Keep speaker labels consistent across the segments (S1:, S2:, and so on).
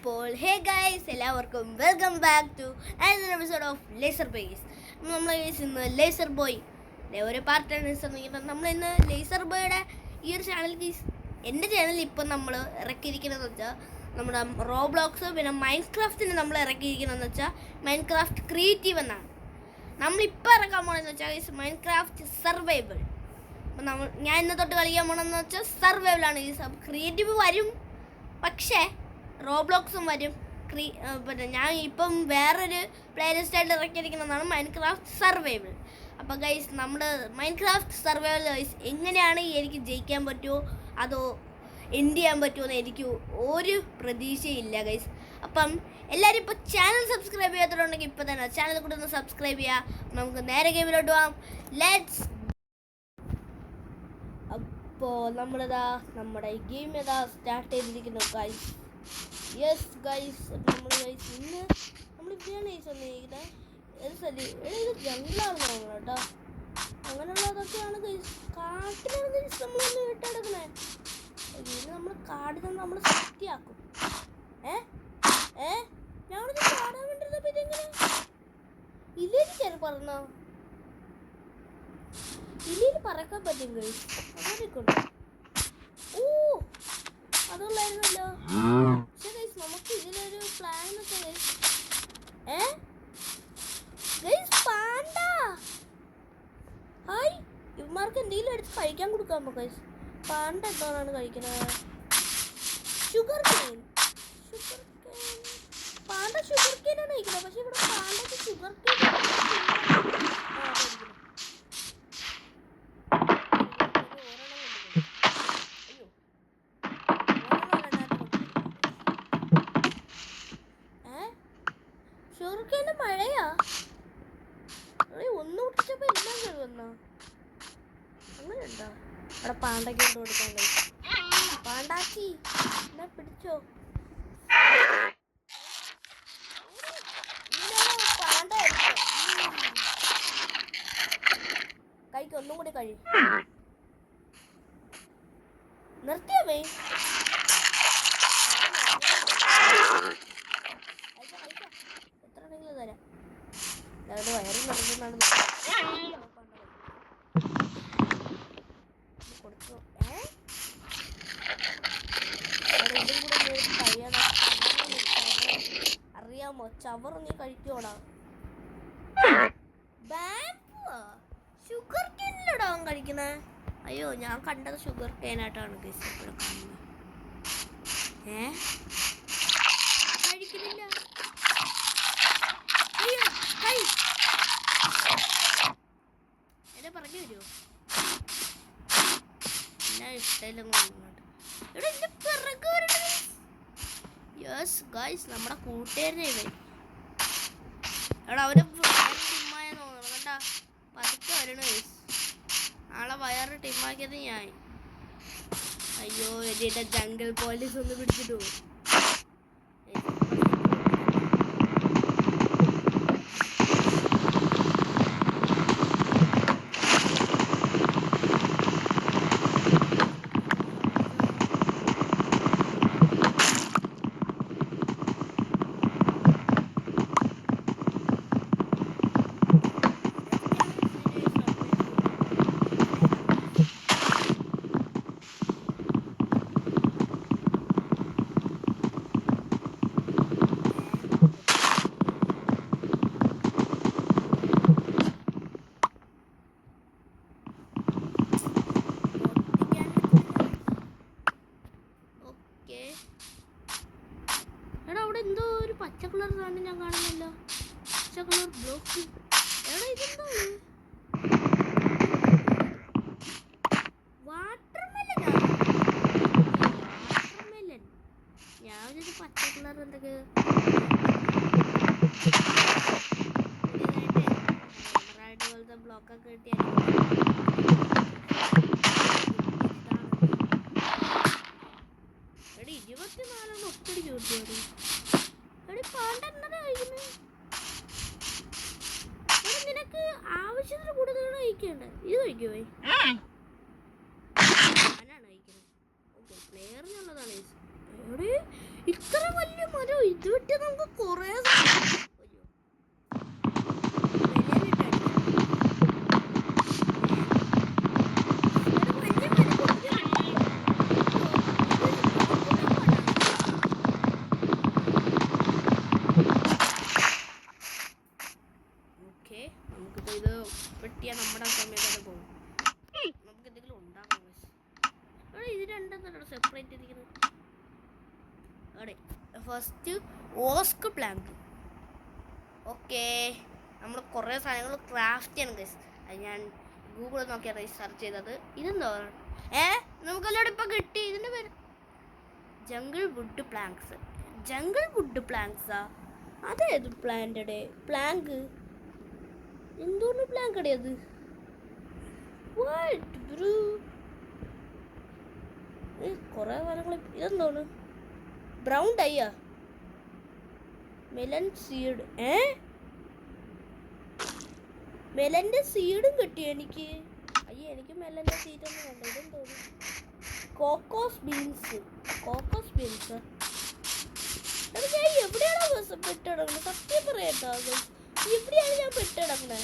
S1: അപ്പോൾ hey guys എല്ലാവർക്കും welcome back to another episode of laser boys. നമ്മൾ ഇന്ന് ലേസർ ബോയ് ഒരു പാർട്ടാണ് നമ്മൾ ഇന്ന് ലേസർ ബോയുടെ ഈ ഒരു ചാനൽ എൻ്റെ ചാനൽ ഇപ്പം നമ്മൾ ഇറക്കിയിരിക്കുന്നതെന്ന് വെച്ചാൽ നമ്മുടെ റോബ്ലോക്സ് പിന്നെ മൈൻക്രാഫ്റ്റിന് നമ്മൾ ഇറക്കിയിരിക്കുന്നതെന്ന് വെച്ചാൽ മൈൻക്രാഫ്റ്റ് ക്രിയേറ്റീവ് എന്നാണ്. നമ്മളിപ്പോൾ ഇറക്കാൻ പോകണമെന്ന് വെച്ചാൽ മൈൻക്രാഫ്റ്റ് സർവൈവൽ. അപ്പം ഞാൻ ഇന്ന് തൊട്ട് കളിക്കാൻ പോകണമെന്ന് വെച്ചാൽ സർവൈവലാണ്. ഈ ക്രിയേറ്റീവ് വരും, പക്ഷേ റോബ്ലോക്സും വരും. പിന്നെ ഞാൻ ഇപ്പം വേറൊരു പ്ലേലിസ്റ്റായിട്ട് ഇറക്കിയിരിക്കുന്നതാണ് മൈൻക്രാഫ്റ്റ് സർവൈവൽ. അപ്പോൾ ഗൈസ് നമ്മുടെ മൈൻക്രാഫ്റ്റ് സർവൈവൽ ഗൈസ് എങ്ങനെയാണ് എനിക്ക് ജയിക്കാൻ പറ്റുമോ അതോ എൻഡ് ചെയ്യാൻ പറ്റുമോ എന്ന് എനിക്ക് ഒരു പ്രതീക്ഷയില്ല ഗൈസ്. അപ്പം എല്ലാവരും ഇപ്പോൾ ചാനൽ സബ്സ്ക്രൈബ് ചെയ്യാത്തതുണ്ടെങ്കിൽ ഇപ്പോൾ തന്നെ ചാനൽ കൂടെ ഒന്ന് സബ്സ്ക്രൈബ് ചെയ്യുക. നമുക്ക് നേരെ ഗെയിമിലോട്ട് പോകാം. ലെറ്റ്സ്. അപ്പോൾ നമ്മളിതാ നമ്മുടെ ഗെയിം സ്റ്റാർട്ട് ചെയ്തിരിക്കുന്നു ഗൈസ്. യെസ് ഗൈസ്, നമ്മൾ ഗൈസ് ഇന്ന് നമ്മൾ ഇവിടെയാണ് ഗൈസ് വന്നിരിക്കുന്നത്. ഇത് ജംഗിളാണെന്ന് തോന്നുന്നു കേട്ടോ. അങ്ങനെയുള്ളതൊക്കെയാണ് ഗൈസ്. കാട്ടിലാണ് ഗൈസ് നമ്മളൊന്ന് വിട്ടെടുക്കണേ. ഇത് നമ്മൾ കാടിൽ നിന്ന് നമ്മൾ സത്യമാക്കും. ഞാനത് ചാടാൻ വേണ്ടിയിരുന്നപ്പോൾ ഇതെങ്ങനെ ഇല്ലേരി പറഞ്ഞോ? ഇല്ലിൽ പറക്കാൻ പറ്റും ഗൈസ്. അങ്ങനെയൊക്കെയുണ്ട്. ഓ അതുള്ളായിരുന്നല്ലോ. പക്ഷേ ഗൈസ് നമുക്ക് ഇതിലൊരു പ്ലാൻ വെച്ചാൽ ഗൈസ് പാണ്ട ഹായ് ഇവന്മാർക്ക് എന്തെങ്കിലും എടുത്ത് കഴിക്കാൻ കൊടുക്കാമോ ഗൈസ്? പാണ്ട എന്താണ് കഴിക്കുന്നത്? Sugar cane. പാണ്ട ഷുഗർ കെയിനാണ് കഴിക്കുന്നത്. പക്ഷെ ഇവിടെ പാണ്ടയ്ക്ക് ഷുഗർ കെയിൻ ഷുഗർക്കേൻ്റെ മഴയാ. ഒന്ന് കുടിച്ചപ്പോ എല്ലാം കയറുന്ന അങ്ങനെ ഉണ്ടോ? അവിടെ പാണ്ടയ്ക്ക് കൊണ്ട് കൊടുക്കാൻ കഴിയും. പാണ്ടാച്ചി എന്നാ പിടിച്ചോ. പാണ്ട കഴിക്ക്, ഒന്നും കൂടി കഴിയും. നിർത്തിയവേ എത്രയാണെങ്കിലും തരാം. അതായത് വയറും നിറഞ്ഞാണ് കൊടുത്തു. ഇതും കൂടെ കഴിയണം. അറിയാമോ ചവർ നീ കഴിക്കോടാ? ഷുഗർ കെയിനിലടാ അവൻ കഴിക്കണേ. അയ്യോ ഞാൻ കണ്ടത് ഷുഗർ കെയിനായിട്ടാണ് ഗൈസ് ഇവിടെ കാണുന്നത്. കഴിക്കുന്നില്ല. എന്നെ പറഞ്ഞു വരുമോ? എന്നാ ഇഷ്ടമില്ല. യെസ് ഗൈസ് നമ്മുടെ കൂട്ടുകാരനെ ഇവൻ എടാ അവന് ടിമ്മായ തോന്നണം കേട്ടാ. പതുക്കെ വരണ ഗൈസ്. നാളെ വയറ് ടിമ്മാക്കിയത് ഞാൻ. അയ്യോ എൻ്റെ ജംഗിൾ പോലീസ് ഒന്ന് പിടിച്ചിട്ട് പോകും. എടാ അവിടെ എന്തോ ഒരു പച്ച കളർ സാധനം ഞാൻ കാണുന്നല്ലോ. പച്ച കളർ ബ്ലോക്ക്. എടാ ഇതെന്താണ്? വാട്ടർമെലനാ? വാട്ടർമെലൻ. ഞാൻ ഒരു പച്ച കളർ എന്തൊക്കെ പോലത്തെ ബ്ലോക്കൊക്കെ കിട്ടിയാൽ എടി 24 ഒറ്റടി ചോദിച്ചു. എടി പാണ്ട എന്താ കഴിക്കുന്നത്? എടി നിനക്ക് ആവശ്യത്തിന് കൂടുതലാണ് കഴിക്കേണ്ടത്. ഇത് കഴിക്കുമോ? ഞാനാണ് കഴിക്കുന്നത്. ഓക്കെ പ്ലെയറിനുള്ളതാണ്. എടി ഇത്ര വലിയ മരം ഫസ്റ്റ് ഓസ്ക് പ്ലാങ്ക്. ഓക്കെ, നമ്മൾ കുറേ സാധനങ്ങൾ ക്രാഫ്റ്റ് ചെയ്യണം ഗൈസ്. അത് ഞാൻ ഗൂഗിളിൽ നോക്കിയാണ് സെർച്ച് ചെയ്തത്. ഇതെന്തോ നമുക്കെല്ലാം ഇപ്പം കിട്ടി. ഇതിൻ്റെ പേര് jungle wood planks. Jungle wood പ്ലാങ്ക്സാ? അതേത് പ്ലാന്റടെ പ്ലാങ്ക്? എന്തോന്ന് പ്ലാങ്കടെ അത്? കുറേ സാധനങ്ങൾ. ഇതെന്തോന്ന്? ബ്രൗൺ ഡൈയാ? Melon seed. മെലൻ്റെ സീഡും കിട്ടി എനിക്ക്. അയ്യോ, എനിക്ക് മെലൻ്റെ സീഡൊന്നും വേണ്ട. ഇതെന്തോന്ന്? Cocos beans. കോക്കോസ് ബീൻസ് ഞാൻ എവിടെയാണോ പെട്ടിടക്കുന്നത്? സത്യം പറയാട്ടോ, എവിടെയാണ് ഞാൻ പെട്ടിടക്കണേ?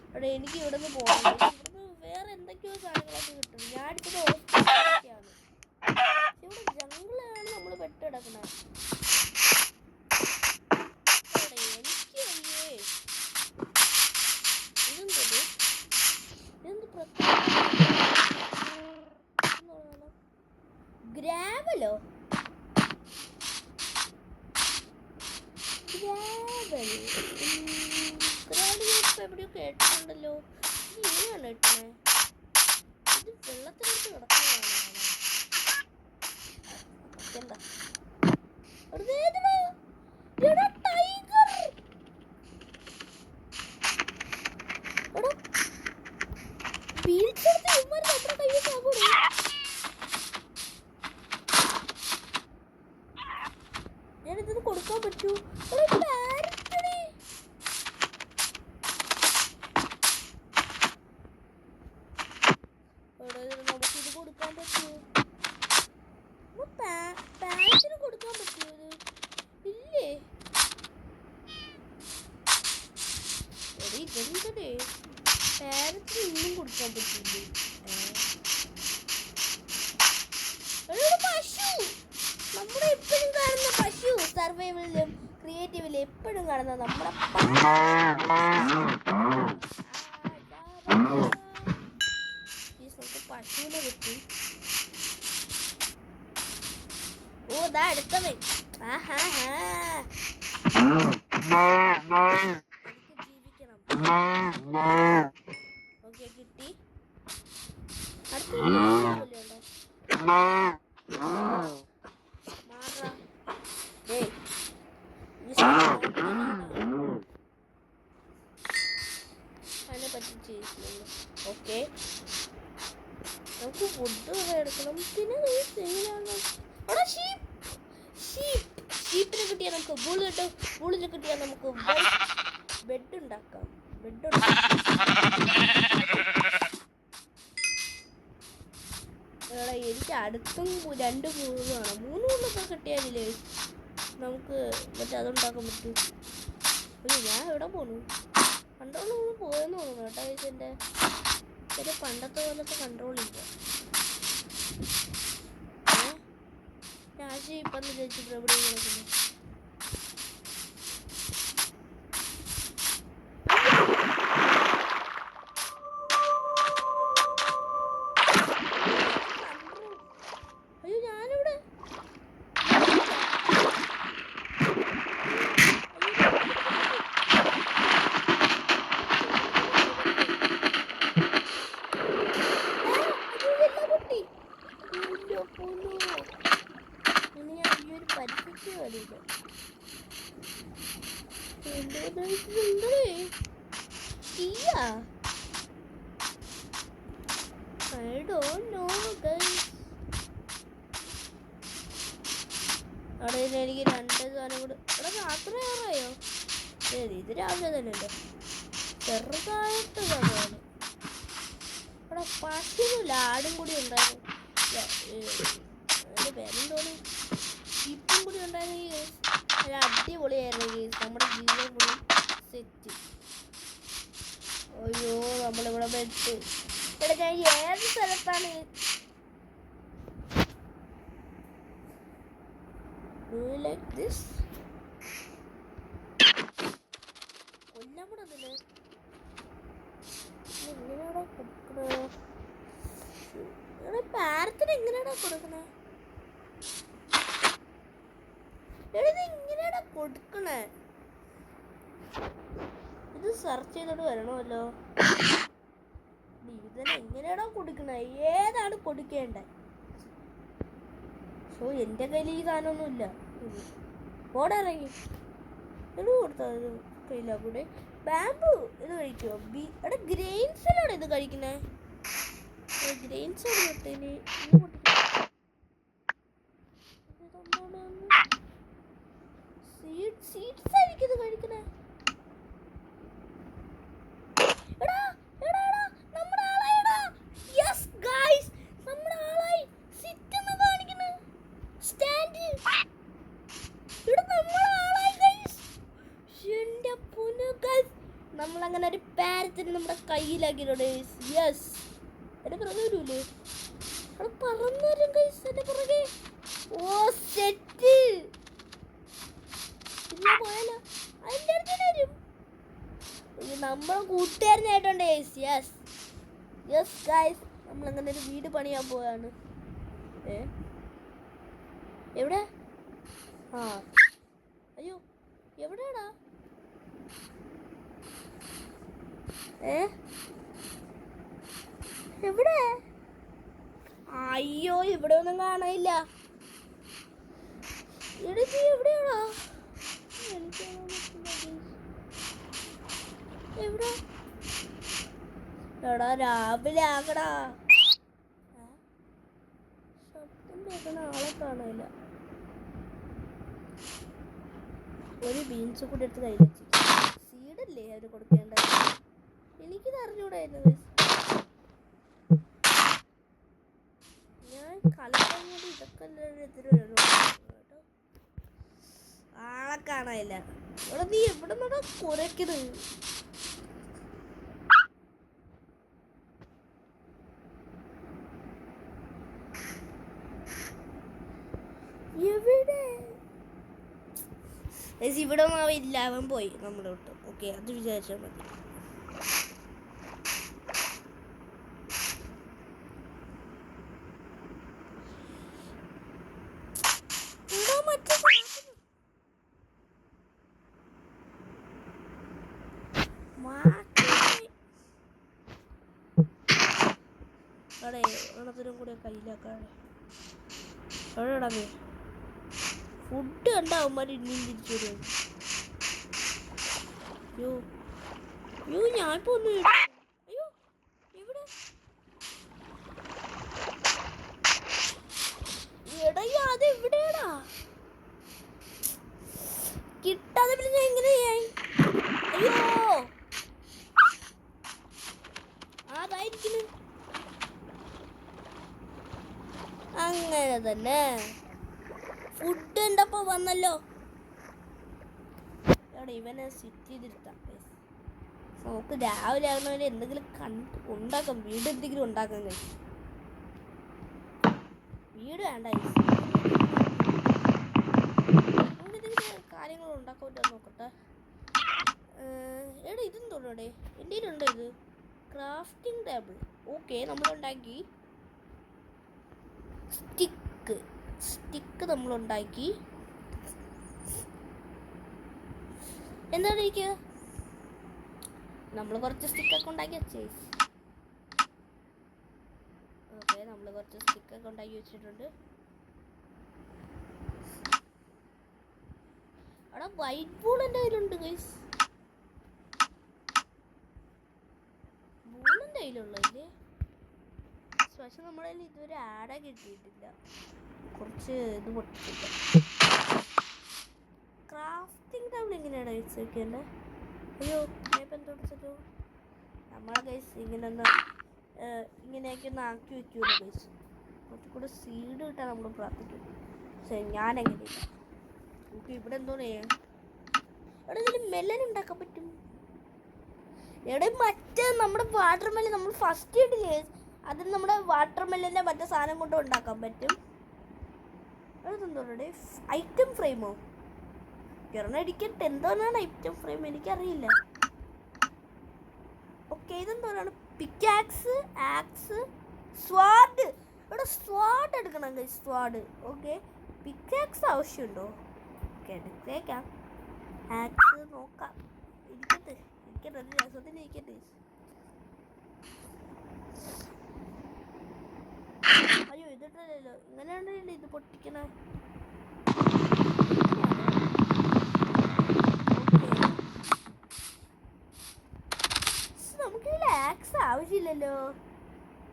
S1: അവിടെ എനിക്ക് ഇവിടെ നിന്ന് പോകണം. ഇവിടുന്ന് വേറെ എന്തൊക്കെയോ സാധനങ്ങളൊക്കെ കിട്ടും. ഞാൻ അടുത്തത് ഹോസ്പിറ്റലാണ്. ഇവിടെ ജംഗിളാണ് നമ്മൾ പെട്ടിടക്കണേ. എനിക്ക് അയ്യേ ഇതെന്തത്? ഇതെന്ത് ഗ്രാവലോ? എവിടെയോ കേട്ടിട്ടുണ്ടല്ലോ. ഇത് ഇങ്ങനെയാണ് കിട്ടണേ. ഇത് വെള്ളത്തിനടുത്ത് കിടക്കുന്നതാണ്. ഞാനിതിന് കൊടുക്കാൻ പറ്റൂ? നമുക്കിത് കൊടുക്കാൻ പറ്റുമോ? പാരറ്റിന് കൊടുക്കാൻ പറ്റുമോ ഇത്? ഇല്ലേ? ഇതെന്തേ പാരറ്റിന് ഇന്നും കൊടുക്കാൻ പറ്റില്ലേ? പശു, നമ്മുടെ എപ്പോഴും കാണുന്ന പശു, സർവൈവലിലും ക്രിയേറ്റീവിലും എപ്പോഴും കാണുന്ന നമ്മുടെ പശുവിനെ കിട്ടി. ഓ, ദാ അടുത്തവൻ. ജീവിക്കണം. ഓക്കെ, കിട്ടി. അടുത്ത അതിനെ പറ്റി ചെയ്യുന്നു. ഓക്കെ, നമുക്ക് ഫുഡ് എടുക്കണം. പിന്നെ ഷീപ്പിനെ കിട്ടിയാൽ നമുക്ക് ബുൾ കിട്ടും. ബുള്ളിനെ കിട്ടിയാൽ നമുക്ക് ബെഡ് ഉണ്ടാക്കാം. എനിക്ക് അടുത്തും 2 മൂന്നാണ്. 3 കൊണ്ടൊക്കെ കിട്ടിയാലേ നമുക്ക് മറ്റേ അതുണ്ടാക്കാൻ പറ്റും. ഞാൻ എവിടെ പോണു? കൺട്രോൾ പോയെന്ന് തോന്നുന്നു കേട്ടോ. എൻ്റെ പണ്ടത്തെ പോലത്തെ കൺട്രോൾ ഇല്ല. ഞാൻ ഇപ്പം വിചാരിച്ചിട്ട് എവിടെ കിടക്കുന്നു? അയ്യോ, ഞാനിവിടെ പരിസ്ഥിതി വരില്ല. I don't know guys. അവിടെ എനിക്ക് 2 സാധനം കൂടെ. ഇവിടെ രാത്രി ആറായോ? ശരി, ഇത് രാവിലെ തന്നെ ഉണ്ടോ? ചെറുതായിട്ട് കഥയാണ്. ഇവിടെ പശുവില്ല, ആടും കൂടി ഉണ്ടായിരുന്നു. അതിൻ്റെ പേരെന്തോന്ന്? ഷിപ്പും കൂടി ഉണ്ടായിരുന്നെങ്കിൽ നല്ല അടിപൊളിയായിരുന്നു. നമ്മുടെ ജീവിതം കൂടി സെറ്റ്. അയ്യോ, നമ്മളിവിടെ പെട്ട്. ഇവിടെ ഞാൻ ഏത് സ്ഥലത്താണ്? like this. കൊല്ലാൻ കൂടെ അതില് എങ്ങനെയാണോ കൊടുക്കണേ? പാരത്തിന് എങ്ങനെയാണോ കൊടുക്കണേ? ഇത് ഇങ്ങനെയാടാ കൊടുക്കണേ. ഇത് സെർച്ച് ചെയ്തോണ്ട് വരണമല്ലോ. ഇതിനെ എങ്ങനെയാണോ കൊടുക്കണേ, ഏതാണ് കൊടുക്കേണ്ടത്? സോ എൻ്റെ കയ്യിൽ ഈ സാധനമൊന്നുമില്ല. ഓടെ ഇറങ്ങി ഇത് കൊടുത്തത് കയ്യിലാ കൂടെ. ബാമ്പു ഇത് കഴിക്കുമോ? എടാ ഗ്രെയിൻസിലാണ് ഇത് കഴിക്കണേ. ഗ്രെയിൻസ് കൊടുത്തേന് സീഡ്സ് ആയിരിക്കും ഇത് കഴിക്കണേ. നമ്മളങ്ങനെ ഒരു പാരറ്റിന് നമ്മുടെ കയ്യിലാക്കിയിട്ടുണ്ട്. യെസ്, എന്റെ പിറകെ വരൂലേ? അവിടെ പറന്നു വരും ഗൈസ് എന്റെ പിറകെ. ഓ സെറ്റ്, പിന്നെ പോയാലോ? അതിൻ്റെ അടുത്ത് വരും. നമ്മളെ കൂട്ടുകാരനായിട്ടുണ്ട്. യെസ് യെസ് ഗൈസ്, നമ്മളങ്ങനെ ഒരു വീട് പണിയാൻ പോവാണ്. എവിടെ? ആ അയ്യോ എവിടെയാടാ? എവിടെ? അയ്യോ ഇവിടെ ഒന്നും കാണാനില്ല. എവിടെയാണോ? എവിടെ? എടാ രാവിലെ ആകടാ. ശബ്ദം കേൾക്കണ ആളെ കാണില്ല. ഒരു ബീൻസ് കൂടി എടുത്ത് കയ്യിൽ വെച്ചു. സീഡല്ലേ അവര് കൊടുക്കേണ്ടത്? എനിക്കിത് അറിഞ്ഞൂടായിരുന്നു. ഞാൻ കളിക്കാൻ കൂടി ഇതൊക്കെ എതിര് വരണോ കേട്ടോ. ആളെ കാണാനില്ല. ഇവിടെ നീ എവിടെ നിന്നാ കുരയ്ക്കുന്നത്? എവിടെ? ഇവിടെ ഒന്നും അവൻ ഇല്ല, അവൻ പോയി നമ്മുടെ വിട്ട്. ഓക്കെ, അത് വിചാരിച്ചാൽ മതി. ഓണത്തിനും കൂടെ കയ്യിലാക്കാണ്. എവിടെടാ ഫുഡ് കണ്ടാവുമാര് ഇനിയും തിരിച്ചു വരും. അയ്യോ അയ്യോ ഞാനിപ്പോ ഒന്ന് അയ്യോ എവിടെ? എടയ്യോ അത് എവിടെയാടാ? കിട്ടാതെ പിന്നെ ഞാൻ എങ്ങനെ ചെയ്യാൻ? അയ്യോ അതായിരിക്കുന്നു. അങ്ങനെ തന്നെ ഫുഡ് ഉണ്ടപ്പോ വന്നല്ലോ. അവിടെ ഇവനെ സിറ്റ് ചെയ്തിരുത്താം. നമുക്ക് രാവിലെ ആകുന്നവരെ എന്തെങ്കിലും ഉണ്ടാക്കാം. വീട് എന്തെങ്കിലും ഉണ്ടാക്കാൻ കഴിയും. വീട് വേണ്ട, എന്തെങ്കിലും കാര്യങ്ങൾ ഉണ്ടാക്കാൻ പറ്റുമോ നോക്കട്ടെ. എടാ ഇതെന്തോടെ എൻ്റെ കയ്യിലുണ്ടോ ഇത്? Crafting table. ഓക്കെ, നമ്മളുണ്ടാക്കി. സ്റ്റിക്ക് നമ്മളുണ്ടാക്കി. എന്താണ് ഇരിക്കുക? നമ്മൾ കുറച്ച് സ്റ്റിക്കൊക്കെ ഉണ്ടാക്കി വെച്ചേ. ഓക്കെ, നമ്മൾ കുറച്ച് സ്റ്റിക്കൊക്കെ ഉണ്ടാക്കി വെച്ചിട്ടുണ്ട്. അവിടെ വൈറ്റ് ബോൾ എൻ്റെ കയ്യിലുണ്ട് ഗൈസ്. ബോൾ എൻ്റെ കയ്യിലുള്ളല്ലേ? പക്ഷെ നമ്മുടെ കയ്യിൽ ഇതുവരെ ആടെ കിട്ടിയിട്ടില്ല. കുറച്ച് ഇത് പൊട്ടിച്ചില്ല. ക്രാഫ്റ്റിംഗ് ടേബിൾ എങ്ങനെയാണ് വെച്ച് വെക്കേണ്ടത്? അയ്യോ ഞാനിപ്പോൾ എന്താ പിടിച്ചല്ലോ. നമ്മളെ ഗൈസ് ഇങ്ങനെയൊക്കെ ഒന്ന് ആക്കി വെക്കുമല്ലോ ഗൈസ്. കുറച്ചും കൂടെ സീഡ് കിട്ടാൻ നമ്മൾ പ്രാർത്ഥിക്കും. ശരി, ഞാനെങ്ങനെയില്ല. നമുക്ക് ഇവിടെ എന്തോ ചെയ്യാം. ഇവിടെ ഇതിൽ മെല്ലൻ ഉണ്ടാക്കാൻ പറ്റും. ഇവിടെ മറ്റേ നമ്മുടെ വാട്ടർ മെല്ലൻ നമ്മൾ ഫസ്റ്റ് ഇട്ടില്ലേ, അതിൽ നമ്മുടെ വാട്ടർ മെല്ലൻ്റെ മറ്റേ സാധനം കൊണ്ട് ഉണ്ടാക്കാൻ പറ്റും. അതെന്തോടെ ഐറ്റം ഫ്രെയിമോ? കിരണടിക്കട്ടെ, എന്തോന്നാണ് ഐറ്റം ഫ്രെയിം എനിക്കറിയില്ല. ഓക്കെ, ഇതെന്തോന്നാണ്? Pickaxe, axe, sword. ഇവിടെ സ്വാഡ് എടുക്കണം. സ്വാഡ്. ഓക്കെ, പിക്കാക്സ് ആവശ്യമുണ്ടോ? ഓക്കെ എടുത്തേക്കാം. ആക്സ് നോക്കാം. ഇരിക്കട്ടെ ഒരു രസത്തിന് ഇരിക്കട്ടെ. അയ്യോ ഇതിട്ടല്ലോ, ഇങ്ങനെയാണല്ലോ ഇത് പൊട്ടിക്കണേ. നമുക്ക് ആക്സ് ആവശ്യമില്ലല്ലോ,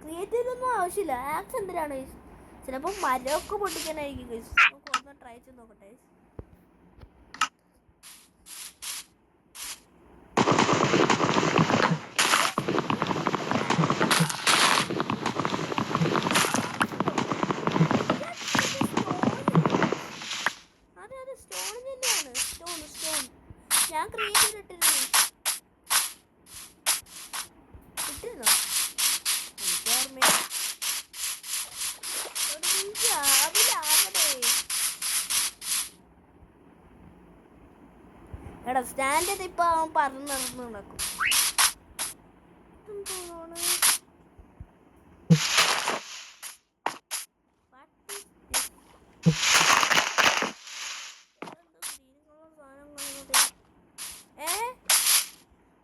S1: ക്രിയേറ്റീവൊന്നും ആവശ്യമില്ല. ആക്സ് എന്തിനാണ്? ചിലപ്പോൾ മരമൊക്കെ പൊട്ടിക്കാനായിരിക്കും ഗൈസ്. നമുക്ക് ഒന്ന് ട്രൈ ചെയ്ത് നോക്കട്ടെ. ഞാൻ ക്രിയേറ്റീവ് ഇട്ടിരുന്നോ? എടാ സ്റ്റാൻഡ് ഇപ്പൊ അവൻ പറഞ്ഞു നടക്കും.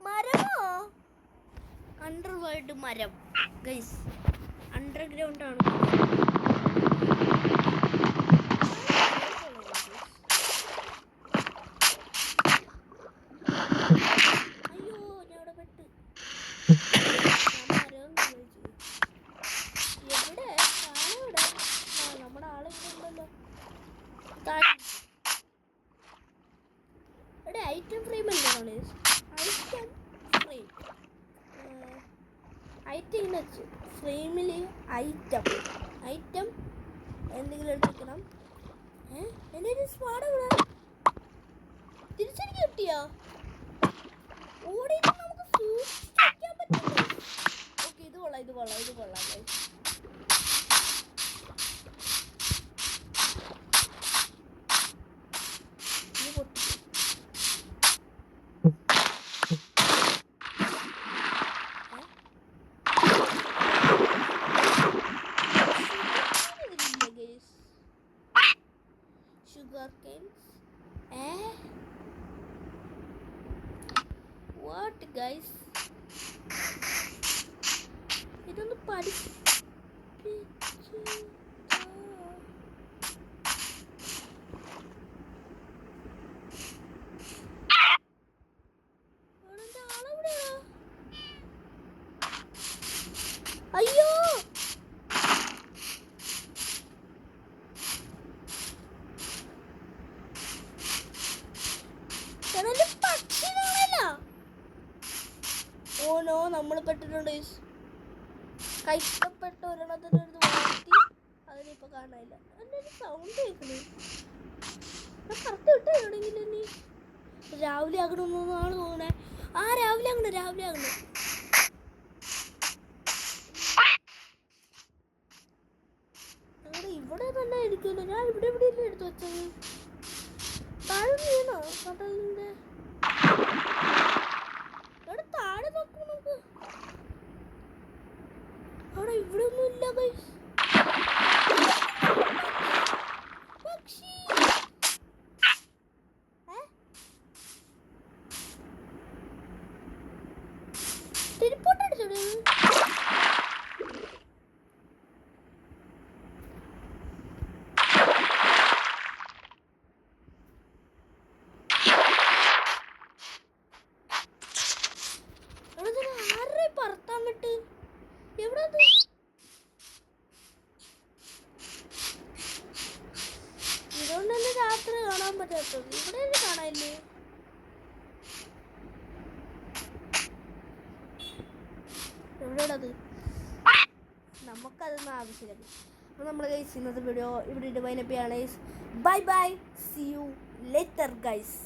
S1: മരമോ? അണ്ടർവേൾഡ് മരം ഗൈസ്, അണ്ടർഗ്രൗണ്ട് ആണ്. അയ്യോ ഞാൻ അവിടെ പെട്ട്. എവിടെ ആളെവിടെ? നമ്മുടെ ആളെവിടെയുണ്ടല്ലോ. ഇവിടെ ഐറ്റം ഫ്രെയിം അല്ലേ? ഐറ്റം ഫ്രെയിം, ഐറ്റം വെച്ച് ഫ്രെയിമിൽ ഐറ്റം എന്തെങ്കിലും എടുത്തിക്കണം. എൻ്റെ സ്പാഡ് ഇവിടെ തിരിച്ചടിക്ക് കിട്ടിയോ? ഓടിയിട്ട് നമുക്ക് സൂക്ഷിക്കാൻ പറ്റില്ല. ഓക്കെ ഇത് കൊള്ളാം. Sugar canes. What guys? ഇതൊന്ന് അയ്യോ ഓനോ നമ്മൾ പെട്ടിട്ടുണ്ട്. കഷ്ടപ്പെട്ട ഒരെണ്ണത്തിൻ്റെ അടുത്ത് വളർത്തി അതിനിപ്പോൾ കാണാനില്ല. എന്തൊരു സൗണ്ട് കേൾക്കണേ. കറക്റ്റ് കിട്ടോ എവിടെയെങ്കിലും നീ രാവിലെ ആകണമെന്നാണ് തോന്നണേ. രാവിലെ ആകണം. ഇവിടെ തന്നെ ഇരിക്കുമല്ലോ. ഞാൻ ഇവിടെ എടുത്തു വെച്ചത്. താഴെ വീണോ കടലിൻ്റെ? ഇവിടെ താഴെ നോക്കൂ നമുക്ക്. അവിടെ ഇവിടെ ഒന്നും ഇല്ല ഗൈസ്. പക്ഷി ടെലിപ്പോർട്ട് അടിച്ചോട്. പറത്താൻ വിട്ട് എവിടെ ഇതുകൊണ്ട് തന്നെ രാത്രി കാണാൻ പറ്റാത്തത്. ഇവിടെ കാണാനില്ലേ? എവിടെയാണത്? നമുക്കതൊന്നും ആവശ്യമില്ല. അപ്പോൾ നമ്മൾ ഗൈസ് ഇന്നത്തെ വീഡിയോ ഇവിടെ വൈൻഡപ്പ് ചെയ്യാണ്. Bye bye, see you later guys.